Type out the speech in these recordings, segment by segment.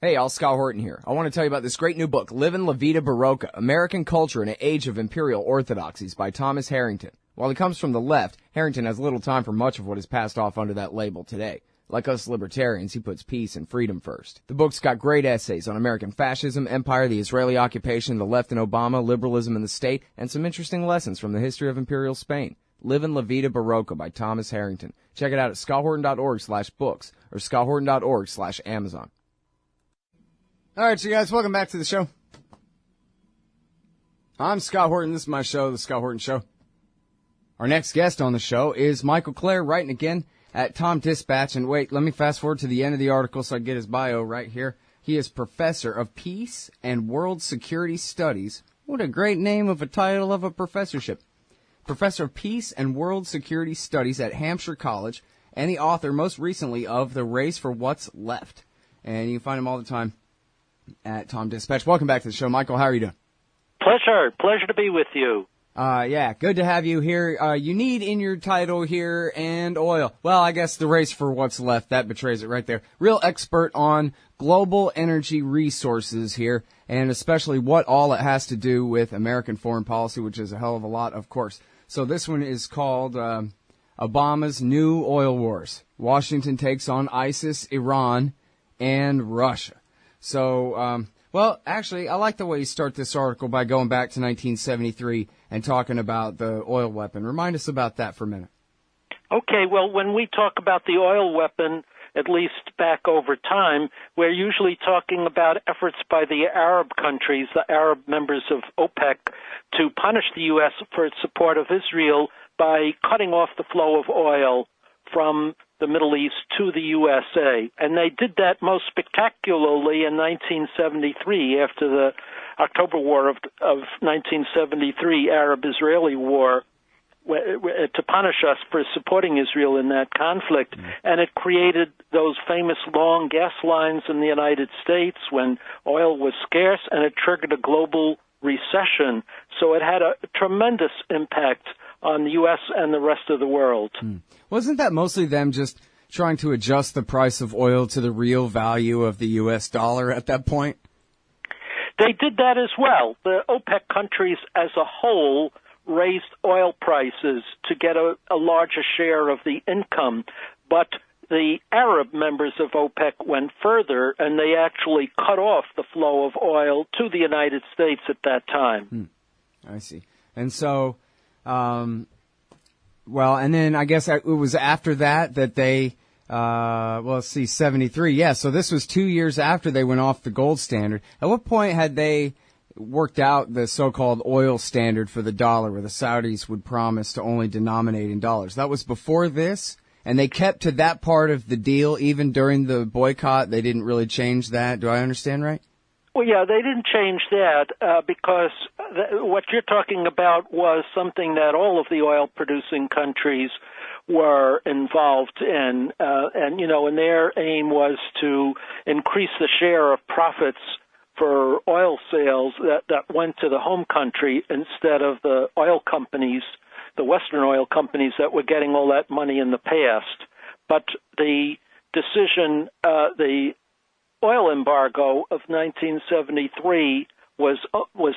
Hey, all, Scott Horton here. I want to tell you about this great new book, Livin' La Vida Barocca, American Culture in an Age of Imperial Orthodoxies by Thomas Harrington. While he comes from the left, Harrington has little time for much of what is passed off under that label today. Like us libertarians, he puts peace and freedom first. The book's got great essays on American fascism, empire, the Israeli occupation, the left and Obama, liberalism in the state, and some interesting lessons from the history of Imperial Spain. Livin' La Vida Barocca by Thomas Harrington. Check it out at scotthorton.org/books or scotthorton.org/Amazon. All right, you guys, welcome back to the show. I'm Scott Horton. This is my show, The Scott Horton Show. Our next guest on the show is Michael Klare, writing again at Tom Dispatch. And wait, let me fast forward to the end of the article so I get his bio right here. He is Professor of Peace and World Security Studies. What a great name of a title of a professorship. Professor of Peace and World Security Studies at Hampshire College, and the author most recently of The Race for What's Left. And you can find him all the time at Tom Dispatch. Welcome back to the show, Michael. How are you doing? Pleasure to be with you. Yeah, good to have you here. You need in your title here and oil. Well, I guess the race for what's left, that betrays it right there. Real expert on global energy resources here, and especially what all it has to do with American foreign policy, which is a hell of a lot, of course. So this one is called Obama's New Oil Wars. Washington takes on ISIS, Iran, and Russia. So, well, actually, I like the way you start this article by going back to 1973 and talking about the oil weapon. Remind us about that for a minute. Okay, well, when we talk about the oil weapon, at least back over time, we're usually talking about efforts by the Arab countries, the Arab members of OPEC, to punish the U.S. for its support of Israel by cutting off the flow of oil from the Middle East to the USA. And they did that most spectacularly in 1973, after the October War of 1973, Arab-Israeli War, to punish us for supporting Israel in that conflict. And it created those famous long gas lines in the United States when oil was scarce, and it triggered a global recession. So it had a tremendous impact on the U.S. and the rest of the world. Wasn't that mostly them just trying to adjust the price of oil to the real value of the U.S. dollar at that point? They did that as well. The OPEC countries as a whole raised oil prices to get a larger share of the income, but the Arab members of OPEC went further, and they actually cut off the flow of oil to the United States at that time. I see. And so, well, and then I guess it was after that they, well, let's see, 73. Yeah, so this was 2 years after they went off the gold standard. At what point had they worked out the so-called oil standard for the dollar, where the Saudis would promise to only denominate in dollars? That was before this, and they kept to that part of the deal even during the boycott. They didn't really change that. Do I understand right? Well, yeah, they didn't change that because what you're talking about was something that all of the oil-producing countries were involved in, and their aim was to increase the share of profits for oil sales that went to the home country instead of the oil companies, the Western oil companies that were getting all that money in the past. But the decision, the oil embargo of 1973 was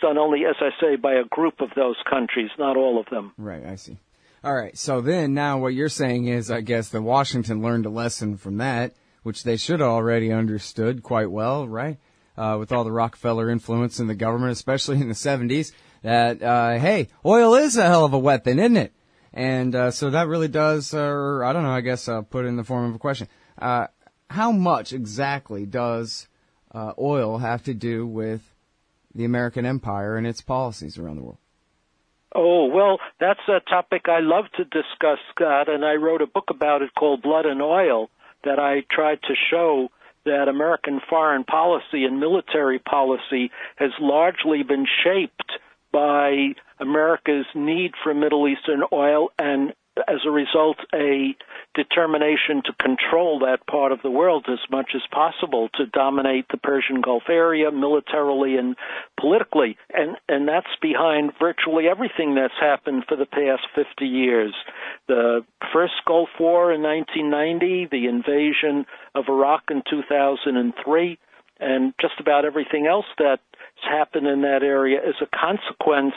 done only, as I say, by a group of those countries, not all of them. Right, I see. All right, so then now what you're saying is, I guess, that Washington learned a lesson from that, which they should have already understood quite well, right? With all the Rockefeller influence in the government, especially in the 70s, that, hey, oil is a hell of a weapon, isn't it? And so that really does, or I don't know, I guess I'll put it in the form of a question. How much exactly does oil have to do with the American empire and its policies around the world? Oh, well, that's a topic I love to discuss, Scott, and I wrote a book about it called Blood and Oil that I tried to show that American foreign policy and military policy has largely been shaped by America's need for Middle Eastern oil and, as a result, a determination to control that part of the world as much as possible, to dominate the Persian Gulf area militarily and politically. And that's behind virtually everything that's happened for the past 50 years. The first Gulf War in 1990, the invasion of Iraq in 2003, and just about everything else that's happened in that area is a consequence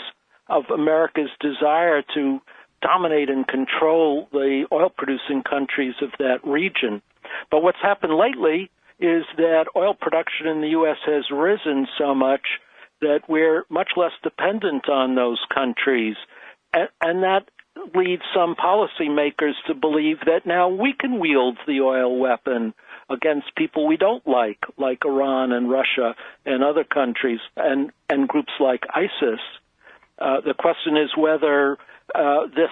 of America's desire to dominate and control the oil-producing countries of that region. But what's happened lately is that oil production in the U.S. has risen so much that we're much less dependent on those countries. And that leads some policymakers to believe that now we can wield the oil weapon against people we don't like Iran and Russia and other countries and groups like ISIS. The question is whether this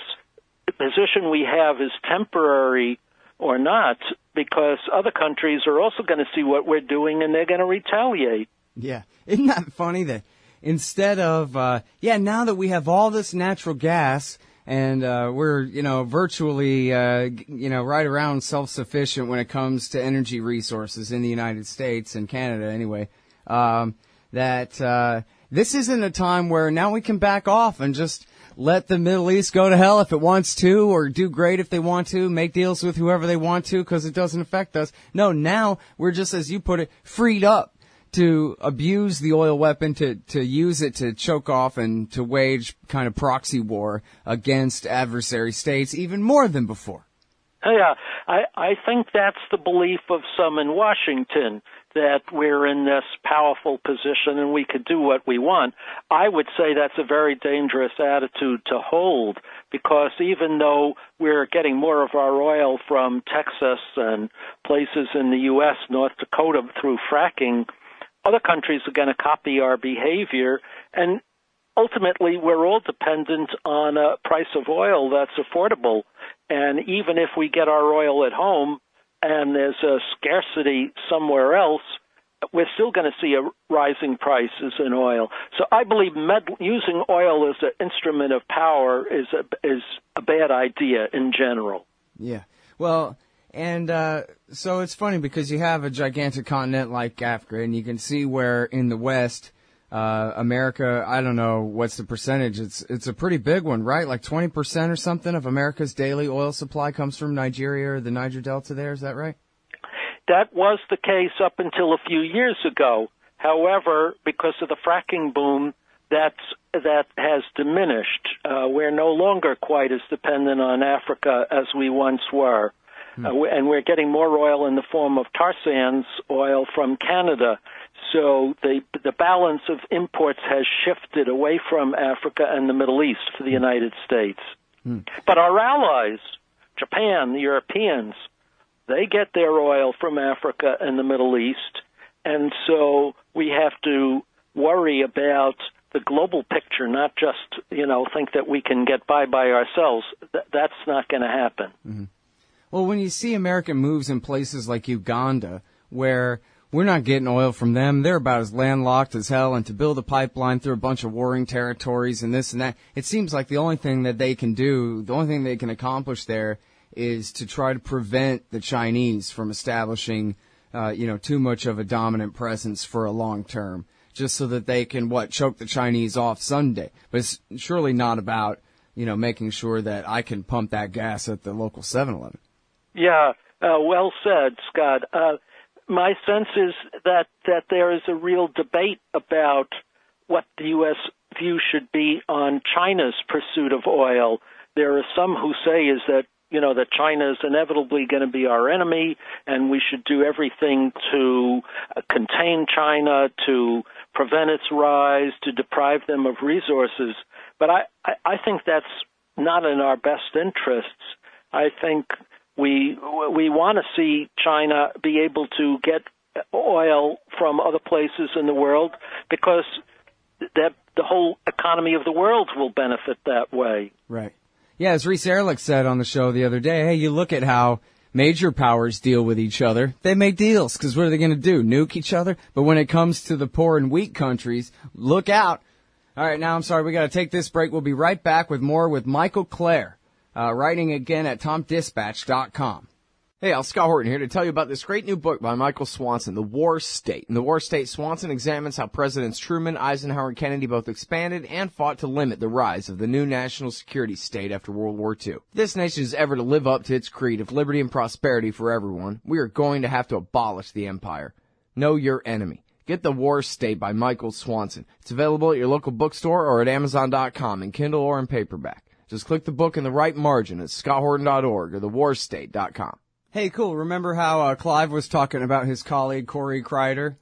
position we have is temporary or not, because other countries are also going to see what we're doing and they're going to retaliate. Yeah. Isn't that funny that instead of, now that we have all this natural gas and we're, virtually, right around self-sufficient when it comes to energy resources in the United States and Canada anyway, that this isn't a time where now we can back off and just let the Middle East go to hell if it wants to, or do great if they want to, make deals with whoever they want to because it doesn't affect us. No, now we're just, as you put it, freed up to abuse the oil weapon, to use it to choke off and to wage kind of proxy war against adversary states even more than before. Yeah, I think that's the belief of some in Washington, that we're in this powerful position and we could do what we want. I would say that's a very dangerous attitude to hold, because even though we're getting more of our oil from Texas and places in the U.S., North Dakota, through fracking, other countries are going to copy our behavior, and ultimately we're all dependent on a price of oil that's affordable. And even if we get our oil at home and there's a scarcity somewhere else, we're still going to see rising prices in oil. So I believe using oil as an instrument of power is a bad idea in general. Yeah. Well, and so it's funny because you have a gigantic continent like Africa, and you can see where in the West, America, I don't know what's the percentage. It's a pretty big one, right? Like 20% or something of America's daily oil supply comes from Nigeria or the Niger Delta there. Is that right? That was the case up until a few years ago. However, because of the fracking boom, that has diminished. We're no longer quite as dependent on Africa as we once were. And we're getting more oil in the form of tar sands oil from Canada. So the balance of imports has shifted away from Africa and the Middle East for the United States. But our allies, Japan, the Europeans, they get their oil from Africa and the Middle East. And so we have to worry about the global picture, not just, think that we can get by ourselves. That's not going to happen. Mm-hmm. Well, when you see American moves in places like Uganda, where we're not getting oil from them, they're about as landlocked as hell, and to build a pipeline through a bunch of warring territories and this and that, it seems like the only thing that they can do, the only thing they can accomplish there is to try to prevent the Chinese from establishing, too much of a dominant presence for a long term, just so that they can, choke the Chinese off someday. But it's surely not about, making sure that I can pump that gas at the local 7-Eleven. Yeah, well said, Scott. My sense is that there is a real debate about what the U.S. view should be on China's pursuit of oil. There are some who say is that, that China is inevitably going to be our enemy, and we should do everything to contain China, to prevent its rise, to deprive them of resources. But I think that's not in our best interests. I think we want to see China be able to get oil from other places in the world, because that the whole economy of the world will benefit that way. Right. Yeah, as Reese Erlich said on the show the other day, hey, you look at how major powers deal with each other. They make deals, because what are they going to do, nuke each other? But when it comes to the poor and weak countries, look out. All right, now I'm sorry, we got to take this break. We'll be right back with more with Michael Klare. Writing again at TomDispatch.com. Hey, Scott Horton here to tell you about this great new book by Michael Swanson, The War State. In The War State, Swanson examines how Presidents Truman, Eisenhower, and Kennedy both expanded and fought to limit the rise of the new national security state after World War II. If this nation is ever to live up to its creed of liberty and prosperity for everyone, we are going to have to abolish the empire. Know Your Enemy. Get The War State by Michael Swanson. It's available at your local bookstore or at Amazon.com in Kindle or in paperback. Just click the book in the right margin at scotthorton.org or thewarstate.com. Hey, cool. Remember how Clive was talking about his colleague Corey Kreider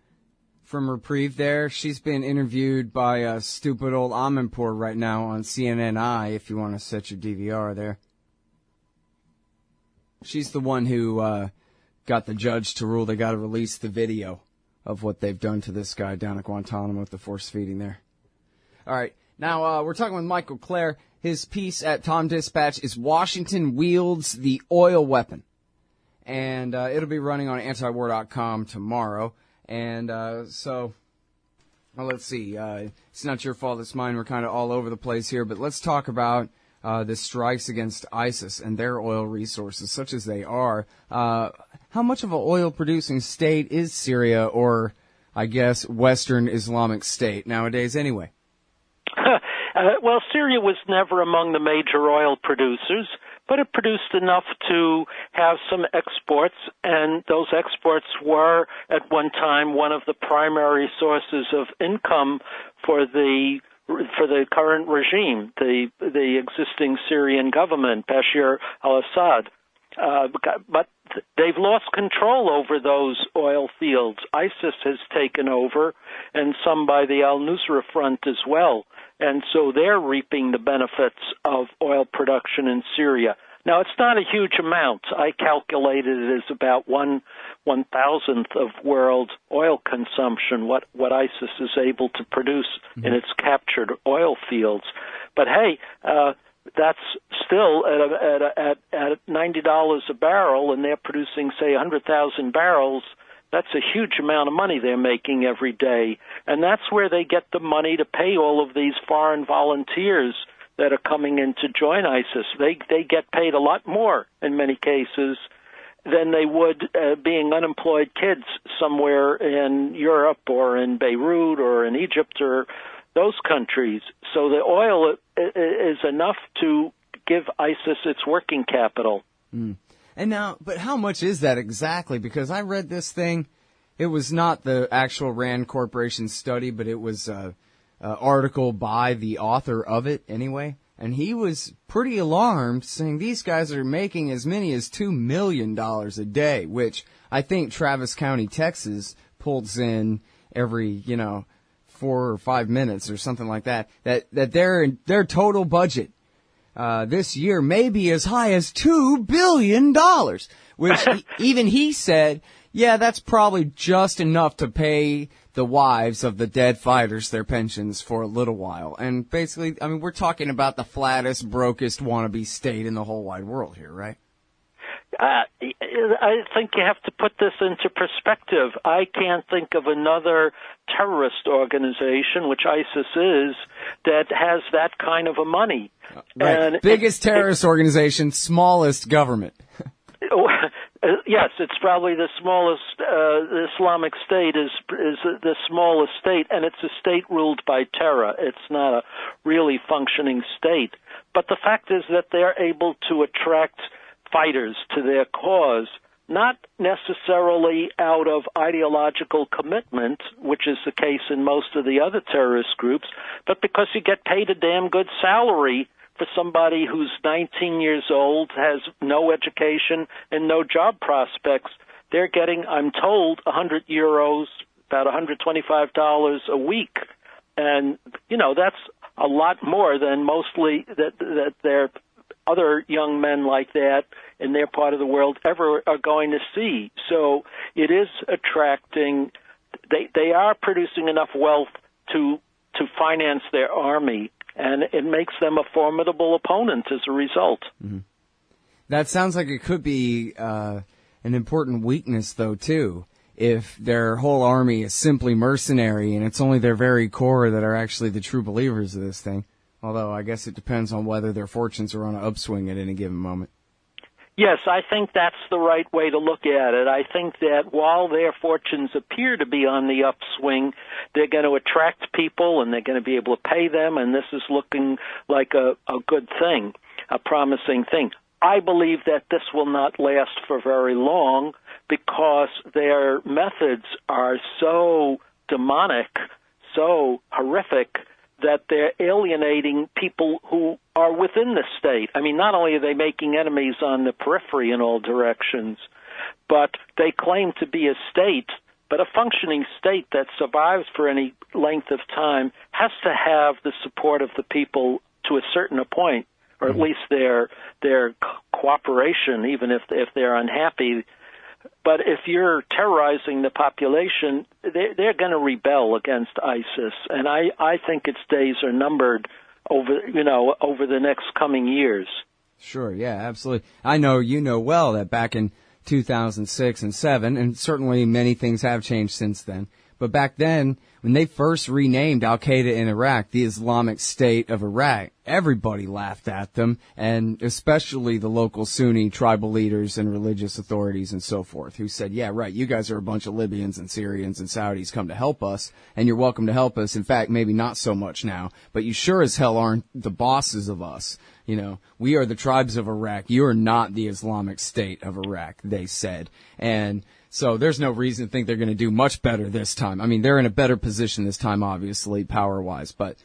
from Reprieve there? She's been interviewed by stupid old Amanpour right now on CNNI, if you want to set your DVR there. She's the one who got the judge to rule they got to release the video of what they've done to this guy down at Guantanamo with the force feeding there. All right. Now, we're talking with Michael Klare. His piece at Tom Dispatch is Washington Wields the Oil Weapon. And it'll be running on antiwar.com tomorrow. And so, well, let's see. It's not your fault, it's mine. We're kind of all over the place here. But let's talk about the strikes against ISIS and their oil resources, such as they are. How much of an oil-producing state is Syria, or, I guess, Western Islamic State nowadays anyway? Well, Syria was never among the major oil producers, but it produced enough to have some exports, and those exports were at one time one of the primary sources of income for the current regime, the existing Syrian government, Bashar al-Assad. But they've lost control over those oil fields. ISIS has taken over, and some by the al-Nusra Front as well. And so they're reaping the benefits of oil production in Syria. Now, it's not a huge amount. I calculated it as about 1/1000th of world oil consumption, what ISIS is able to produce in its captured oil fields. But hey, that's still at $90 a barrel, and they're producing, say, 100,000 barrels. That's a huge amount of money they're making every day. And that's where they get the money to pay all of these foreign volunteers that are coming in to join ISIS. They get paid a lot more in many cases than they would being unemployed kids somewhere in Europe or in Beirut or in Egypt or those countries. So the oil is enough to give ISIS its working capital. Mm. And now, but how much is that exactly? Because I read this thing. It was not the actual Rand Corporation study, but it was an article by the author of it anyway. And he was pretty alarmed, saying these guys are making as many as $2 million a day, which I think Travis County, Texas, pulls in every, 4 or 5 minutes or something like that. That their total budget this year may be as high as $2 billion, which even he said, yeah, that's probably just enough to pay the wives of the dead fighters their pensions for a little while. And basically, I mean, we're talking about the flattest, brokest wannabe state in the whole wide world here, right? I think you have to put this into perspective. I can't think of another terrorist organization, which ISIS is, that has that kind of a money. Right. And biggest terrorist organization, smallest government. Yes, it's probably the smallest. The Islamic State is the smallest state, and it's a state ruled by terror. It's not a really functioning state. But the fact is that they're able to attract fighters to their cause, not necessarily out of ideological commitment, which is the case in most of the other terrorist groups, but because you get paid a damn good salary for somebody who's 19 years old, has no education and no job prospects. They're getting, I'm told, 100 euros, about $125 a week. And, that's a lot more than mostly that their other young men like that in their part of the world ever are going to see. So it is attracting, they are producing enough wealth to finance their army, and it makes them a formidable opponent as a result. Mm-hmm. That sounds like it could be an important weakness, though, too, if their whole army is simply mercenary and it's only their very core that are actually the true believers of this thing. Although I guess it depends on whether their fortunes are on an upswing at any given moment. Yes, I think that's the right way to look at it. I think that while their fortunes appear to be on the upswing, they're going to attract people and they're going to be able to pay them, and this is looking like a good thing, a promising thing. I believe that this will not last for very long because their methods are so demonic, so horrific, that they're alienating people who are within the state. I mean, not only are they making enemies on the periphery in all directions, but they claim to be a state, but a functioning state that survives for any length of time has to have the support of the people to a certain point, or at least their cooperation, even if they're unhappy. But if you're terrorizing the population, they're going to rebel against ISIS, and I think its days are numbered over the next coming years. Sure, yeah, absolutely. I know you know well that back in 2006 and 7, and certainly many things have changed since then. But back then, when they first renamed Al-Qaeda in Iraq the Islamic State of Iraq, everybody laughed at them, and especially the local Sunni tribal leaders and religious authorities and so forth, who said, yeah, right, you guys are a bunch of Libyans and Syrians and Saudis come to help us, and you're welcome to help us. In fact, maybe not so much now, but you sure as hell aren't the bosses of us. You know, we are the tribes of Iraq. You are not the Islamic State of Iraq, they said. And so there's no reason to think they're going to do much better this time. I mean, they're in a better position this time, obviously, power-wise. But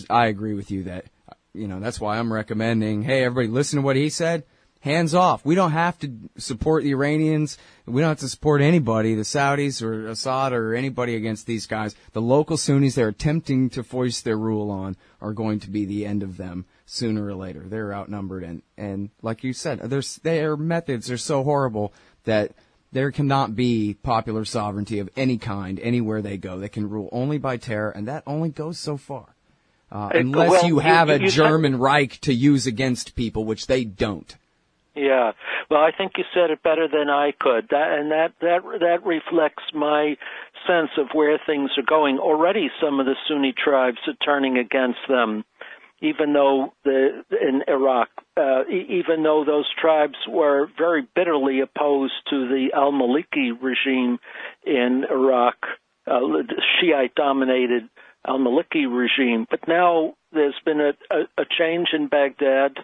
I agree with you that, that's why I'm recommending, hey, everybody, listen to what he said. Hands off. We don't have to support the Iranians. We don't have to support anybody, the Saudis or Assad or anybody against these guys. The local Sunnis they're attempting to foist their rule on are going to be the end of them sooner or later. They're outnumbered. And like you said, their methods are so horrible that there cannot be popular sovereignty of any kind anywhere they go. They can rule only by terror, and that only goes so far. Unless you have a German Reich to use against people, which they don't. Yeah. Well, I think you said it better than I could. That reflects my sense of where things are going. Already some of the Sunni tribes are turning against them, even though in Iraq, even though those tribes were very bitterly opposed to the al-Maliki regime in Iraq, the Shiite-dominated al-Maliki regime. But now there's been a change in Baghdad,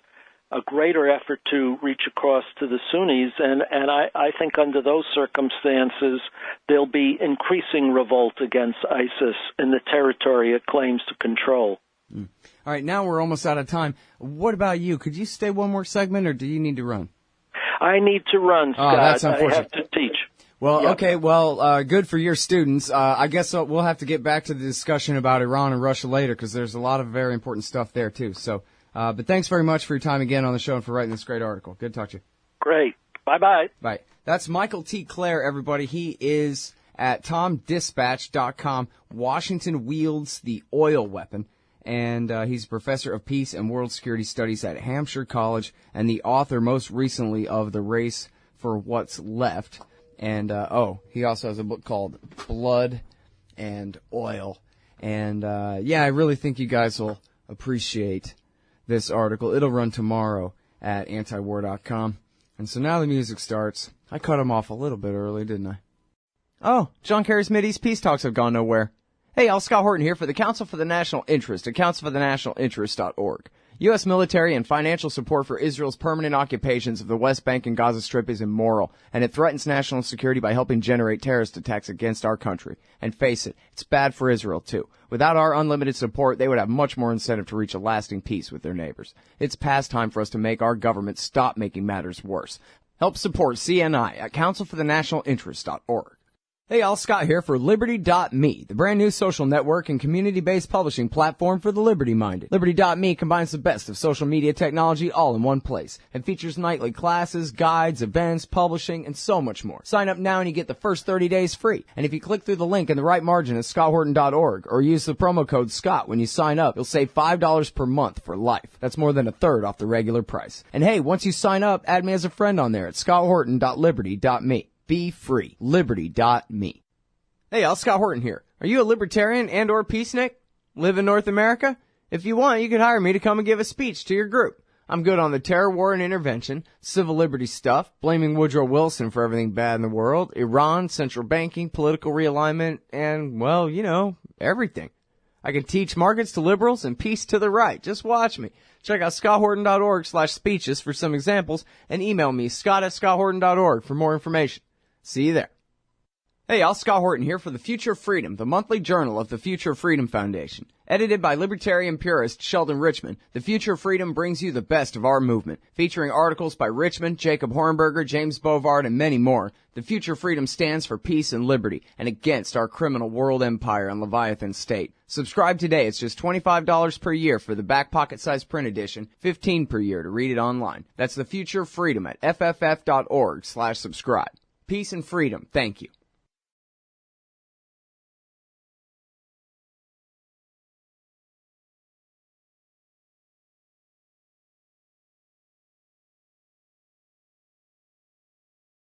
a greater effort to reach across to the Sunnis, and I think under those circumstances there'll be increasing revolt against ISIS in the territory it claims to control. All right, now we're almost out of time. What about you? Could you stay one more segment, or do you need to run? I need to run, Scott. Oh, that's unfortunate. I have to teach. Well, Yep. Okay, well, good for your students. I guess we'll have to get back to the discussion about Iran and Russia later, because there's a lot of very important stuff there, too. So, but thanks very much for your time again on the show and for writing this great article. Good to talk to you. Great. Bye-bye. Bye. That's Michael T. Klare, everybody. He is at TomDispatch.com. Washington wields the oil weapon. And he's a professor of peace and world security studies at Hampshire College and the author most recently of The Race for What's Left. And, he also has a book called Blood and Oil. And, I really think you guys will appreciate this article. It'll run tomorrow at antiwar.com. And so now the music starts. I cut him off a little bit early, didn't I? Oh, John Kerry's Mideast peace talks have gone nowhere. Hey, Scott Horton here for the Council for the National Interest at councilforthenationalinterest.org. U.S. military and financial support for Israel's permanent occupations of the West Bank and Gaza Strip is immoral, and it threatens national security by helping generate terrorist attacks against our country. And face it, it's bad for Israel, too. Without our unlimited support, they would have much more incentive to reach a lasting peace with their neighbors. It's past time for us to make our government stop making matters worse. Help support CNI at councilforthenationalinterest.org. Hey, Scott here for Liberty.me, the brand new social network and community-based publishing platform for the liberty-minded. Liberty.me combines the best of social media technology all in one place and features nightly classes, guides, events, publishing, and so much more. Sign up now and you get the first 30 days free. And if you click through the link in the right margin at scotthorton.org or use the promo code SCOTT when you sign up, you'll save $5 per month for life. That's more than a third off the regular price. And hey, once you sign up, add me as a friend on there at scotthorton.liberty.me. Be free. Liberty.me. Hey, Scott Horton here. Are you a libertarian and or peacenik? Live in North America? If you want, you could hire me to come and give a speech to your group. I'm good on the terror war and intervention, civil liberty stuff, blaming Woodrow Wilson for everything bad in the world, Iran, central banking, political realignment, and, well, everything. I can teach markets to liberals and peace to the right. Just watch me. Check out scotthorton.org/speeches for some examples and email me, scott@scotthorton.org for more information. See you there. Hey, y'all, Scott Horton here for The Future of Freedom, the monthly journal of the Future of Freedom Foundation. Edited by libertarian purist Sheldon Richman, The Future of Freedom brings you the best of our movement, featuring articles by Richman, Jacob Hornberger, James Bovard, and many more. The Future of Freedom stands for peace and liberty, and against our criminal world empire and Leviathan state. Subscribe today. It's just $25 per year for the back pocket size print edition, $15 per year to read it online. That's The Future of Freedom at fff.org/subscribe. Peace and freedom. Thank you.